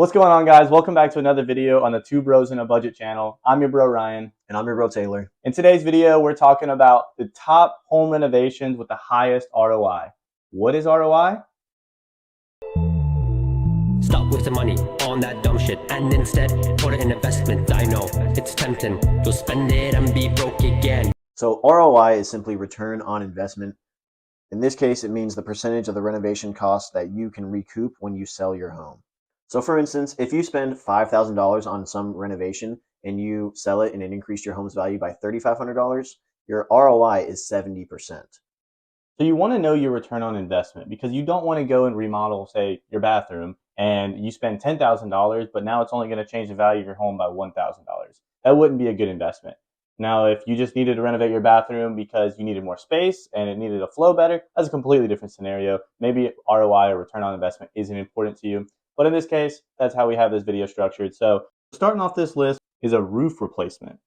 What's going on, guys? Welcome back to another video on the Two Bros in a Budget channel. I'm your bro, Ryan. And I'm your bro, Taylor. In today's video, we're talking about the top home renovations with the highest ROI. What is ROI? Stop wasting money on that dumb shit and instead put it in investment. I know it's tempting. You'll spend it and be broke again. So ROI is simply return on investment. In this case, it means the percentage of the renovation cost that you can recoup when you sell your home. So for instance, if you spend $5,000 on some renovation and you sell it and it increased your home's value by $3,500, your ROI is 70%. So you want to know your return on investment because you don't want to go and remodel, say, your bathroom and you spend $10,000, but now it's only going to change the value of your home by $1,000. That wouldn't be a good investment. Now, if you just needed to renovate your bathroom because you needed more space and it needed to flow better, that's a completely different scenario. Maybe ROI or return on investment isn't important to you. But in this case, that's how we have this video structured. So starting off this list is a roof replacement.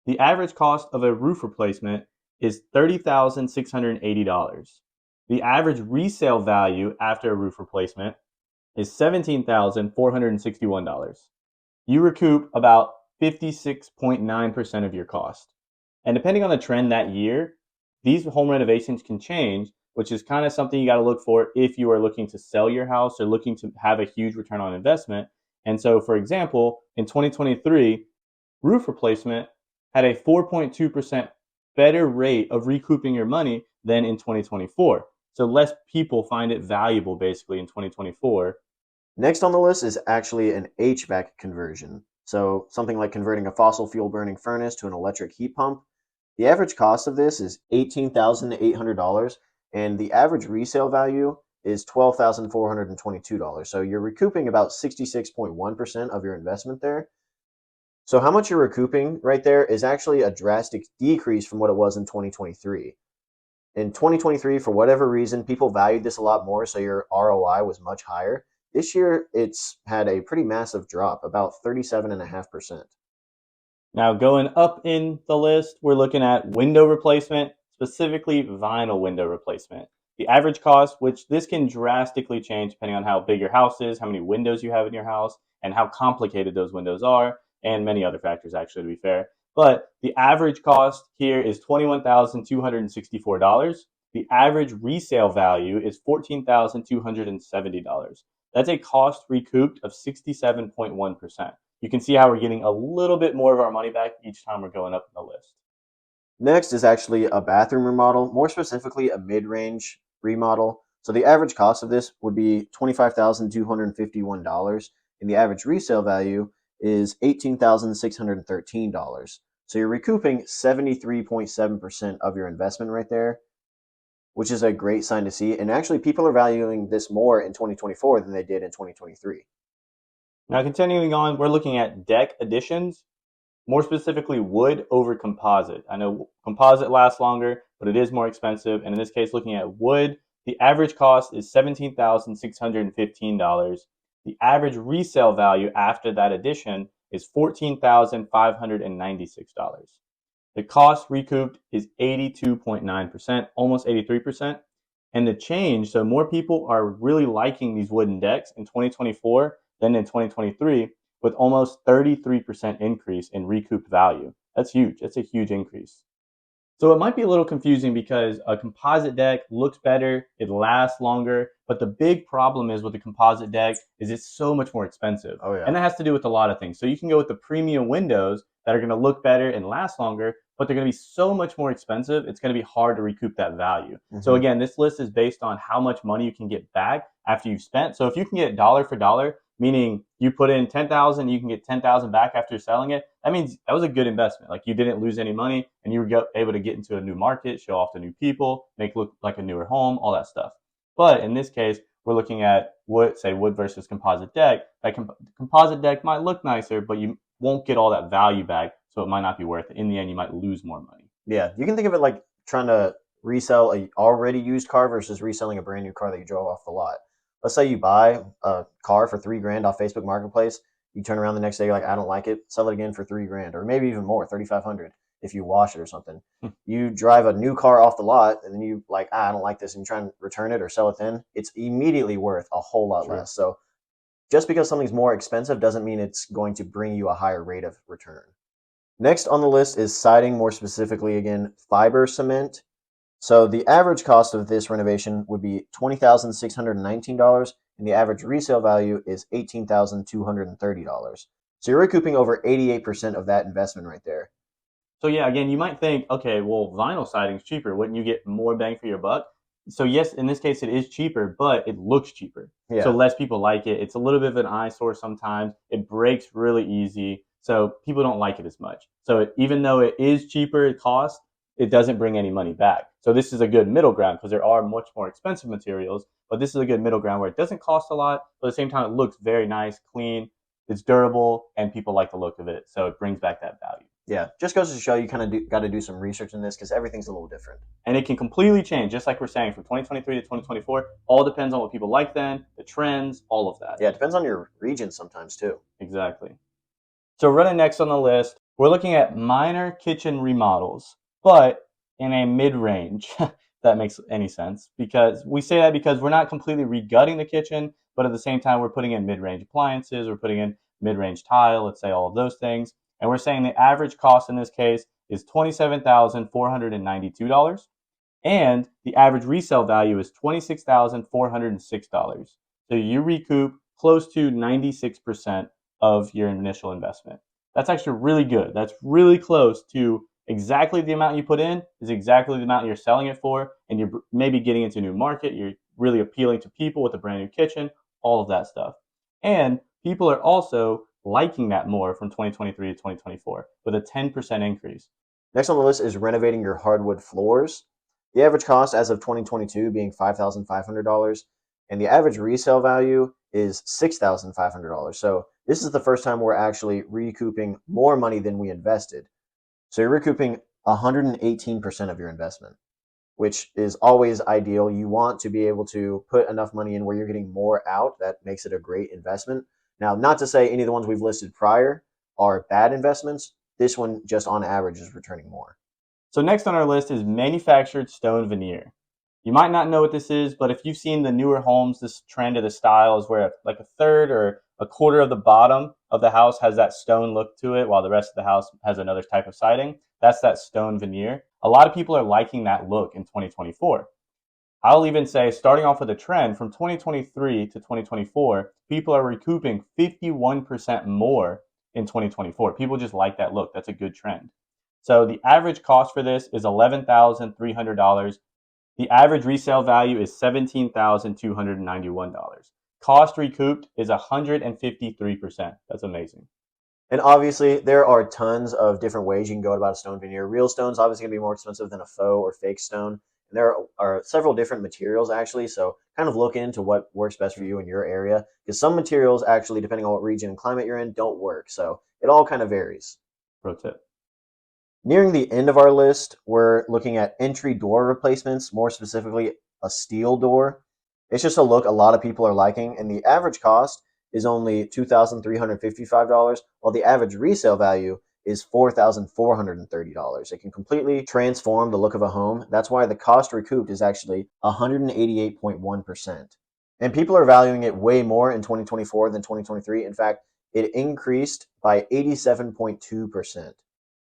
The average cost of a roof replacement is $30,680. The average resale value after a roof replacement is $17,461. You recoup about 56.9% of your cost. And depending on the trend that year, these home renovations can change, which is kind of something you got to look for if you are looking to sell your house or looking to have a huge return on investment. And so, for example, in 2023, roof replacement had a 4.2% better rate of recouping your money than in 2024. So less people find it valuable basically in 2024. Next on the list is actually an HVAC conversion. So something like converting a fossil fuel burning furnace to an electric heat pump. The average cost of this is $18,800 and the average resale value is $12,422. So you're recouping about 66.1% of your investment there. So how much you're recouping right there is actually a drastic decrease from what it was in 2023. In 2023, for whatever reason, people valued this a lot more, so your ROI was much higher. This year, it's had a pretty massive drop, about 37.5%. Now, going up in the list, we're looking at window replacement, specifically vinyl window replacement. The average cost, which this can drastically change depending on how big your house is, how many windows you have in your house, and how complicated those windows are, and many other factors, actually, to be fair. But the average cost here is $21,264. The average resale value is $14,270. That's a cost recouped of 67.1%. You can see how we're getting a little bit more of our money back each time we're going up the list. Next is actually a bathroom remodel, more specifically a mid-range remodel. So the average cost of this would be $25,251, and the average resale value is $18,613. So you're recouping 73.7% of your investment right there, which is a great sign to see. And actually, people are valuing this more in 2024 than they did in 2023. Now, continuing on, we're looking at deck additions, more specifically wood over composite. I know composite lasts longer, but it is more expensive. And in this case, looking at wood, the average cost is $17,615. The average resale value after that addition is $14,596. The cost recouped is 82.9%, almost 83%. And the change, so more people are really liking these wooden decks in 2024 than in 2023, with almost 33% increase in recouped value. That's huge. That's a huge increase. So it might be a little confusing because a composite deck looks better, it lasts longer, but the big problem is with the composite deck is it's so much more expensive. Oh, yeah. And that has to do with a lot of things. So you can go with the premium windows that are going to look better and last longer, but they're going to be so much more expensive, it's going to be hard to recoup that value. So again, this list is based on how much money you can get back after you've spent. So if you can get dollar for dollar, meaning you put in $10,000, you can get $10,000 back after selling it. That means that was a good investment. Like you didn't lose any money and you were able to get into a new market, show off to new people, make it look like a newer home, all that stuff. But in this case, we're looking at wood versus composite deck. That composite deck might look nicer, but you won't get all that value back. So it might not be worth it. In the end, you might lose more money. Yeah, you can think of it like trying to resell a already used car versus reselling a brand new car that you drove off the lot. Let's say you buy a car for $3,000 off Facebook Marketplace. You turn around the next day, you're like, I don't like it. Sell it again for $3,000, or maybe even more, $3,500 if you wash it or something. You drive a new car off the lot, and then you like, I don't like this, and you try and return it or sell it. Then it's immediately worth a whole lot less. So just because something's more expensive doesn't mean it's going to bring you a higher rate of return. Next on the list is siding, more specifically, again, fiber cement. So the average cost of this renovation would be $20,619, and the average resale value is $18,230. So you're recouping over 88% of that investment right there. So yeah, again, you might think, okay, well, vinyl siding's cheaper. Wouldn't you get more bang for your buck? So yes, in this case, it is cheaper, but it looks cheaper. So Yeah. less people like it. It's a little bit of an eyesore sometimes. It breaks really easy, so people don't like it as much. So even though it is cheaper, it costs, it doesn't bring any money back. So this is a good middle ground because there are much more expensive materials, but this is a good middle ground where it doesn't cost a lot, but at the same time, it looks very nice, clean, it's durable, and people like the look of it. So it brings back that value. Yeah, just goes to show you kind of got to do some research in this because everything's a little different. And it can completely change, just like we're saying, from 2023 to 2024. All depends on what people like then, the trends, all of that. Yeah, it depends on your region sometimes too. Exactly. So running next on the list, we're looking at minor kitchen remodels, but in a mid-range. If that makes any sense. Because we say that because we're not completely regutting the kitchen, but at the same time, we're putting in mid-range appliances, we're putting in mid-range tile, let's say all of those things. And we're saying the average cost in this case is $27,492. And the average resale value is $26,406. So you recoup close to 96% of your initial investment. That's actually really good. That's really close to exactly the amount you put in is exactly the amount you're selling it for, and you're maybe getting into a new market. You're really appealing to people with a brand new kitchen, all of that stuff. And people are also liking that more from 2023 to 2024 with a 10% increase. Next on the list is renovating your hardwood floors. The average cost as of 2022 being $5,500, and the average resale value is $6,500. So this is the first time we're actually recouping more money than we invested. So you're recouping 118% of your investment, which is always ideal. You want to be able to put enough money in where you're getting more out. That makes it a great investment. Now, not to say any of the ones we've listed prior are bad investments. This one, just on average, is returning more. So next on our list is manufactured stone veneer. You might not know what this is, but if you've seen the newer homes, this trend of the style is where like a third or a quarter of the bottom of the house has that stone look to it, while the rest of the house has another type of siding. That's that stone veneer. A lot of people are liking that look in 2024. I'll even say, starting off with a trend from 2023 to 2024, people are recouping 51% more in 2024. People just like that look. That's a good trend. So the average cost for this is $11,300. The average resale value is $17,291. Cost recouped is 153%. That's amazing. And obviously, there are tons of different ways you can go about a stone veneer. Real stone's obviously going to be more expensive than a faux or fake stone. And there are several different materials, actually. So kind of look into what works best for you in your area. Because some materials, actually, depending on what region and climate you're in, don't work. So it all kind of varies. Pro tip. Nearing the end of our list, we're looking at entry door replacements, more specifically a steel door. It's just a look a lot of people are liking, and the average cost is only $2,355, while the average resale value is $4,430. It can completely transform the look of a home. That's why the cost recouped is actually 188.1%. And people are valuing it way more in 2024 than 2023. In fact, it increased by 87.2%.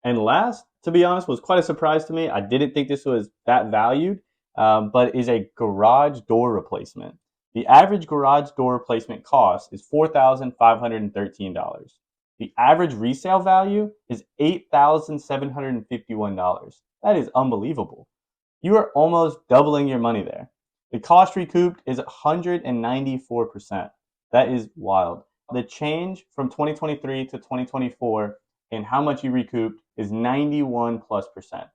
And last, to be honest, was quite a surprise to me. I didn't think this was that valued, but is a garage door replacement. The average garage door replacement cost is $4,513. The average resale value is $8,751. That is unbelievable. You are almost doubling your money there. The cost recouped is 194%. That is wild. The change from 2023 to 2024 and how much you recouped is 91+%.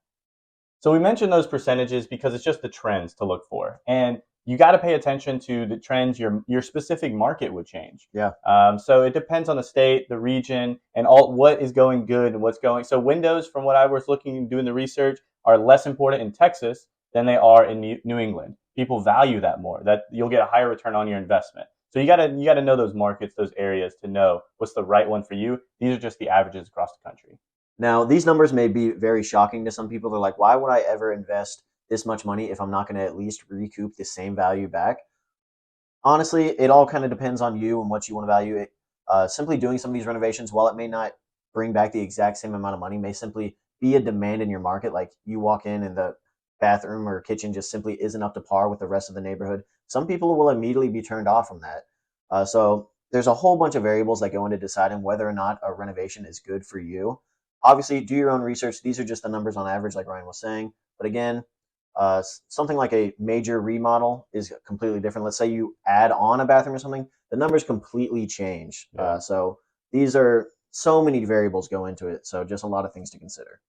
So we mentioned those percentages because it's just the trends to look for. And you got to pay attention to the trends your specific market would change. Yeah. So it depends on the state, the region, and all what is going good and what's going. So windows, from what I was looking and doing the research, are less important in Texas than they are in New England. People value that more. That you'll get a higher return on your investment. So you gotta know those markets, those areas to know what's the right one for you. These are just the averages across the country. Now, these numbers may be very shocking to some people. They're like, why would I ever invest this much money if I'm not going to at least recoup the same value back? Honestly, it all kind of depends on you and what you want to value it. Simply doing some of these renovations, while it may not bring back the exact same amount of money, may simply be a demand in your market. Like you walk in and the bathroom or kitchen just simply isn't up to par with the rest of the neighborhood. Some people will immediately be turned off from that. So there's a whole bunch of variables that go into deciding whether or not a renovation is good for you. Obviously, do your own research. These are just the numbers on average, like Ryan was saying. But again, something like a major remodel is completely different. Let's say you add on a bathroom or something, the numbers completely change. Yeah. So these are so many variables go into it. So just a lot of things to consider.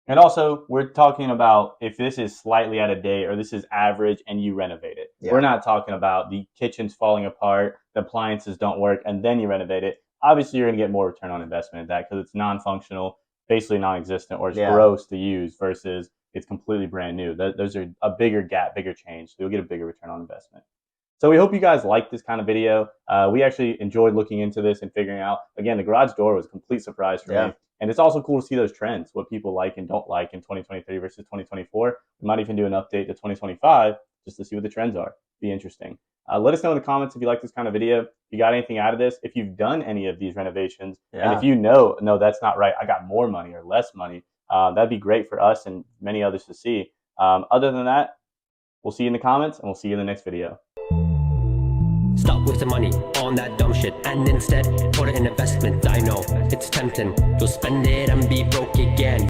And also, we're talking about if this is slightly out of date or this is average and you renovate it. Yeah. We're not talking about the kitchen's falling apart, the appliances don't work, and then you renovate it. Obviously, you're going to get more return on investment in that because it's non-functional, basically non-existent, or it's Yeah. gross to use versus it's completely brand new. Those are a bigger gap, bigger change. So you'll get a bigger return on investment. So we hope you guys like this kind of video. We actually enjoyed looking into this and figuring out, again, the garage door was a complete surprise for me. And it's also cool to see those trends, what people like and don't like in 2023 versus 2024. We might even do an update to 2025 just to see what the trends are. Be interesting. Let us know in the comments if you like this kind of video. If you got anything out of this, if you've done any of these renovations, and if you know, no, that's not right, I got more money or less money, that'd be great for us and many others to see. Other than that, we'll see you in the comments and we'll see you in the next video. Stop wasting money on that dumb shit and instead put it in investment. I know it's tempting, you'll spend it and be broke again.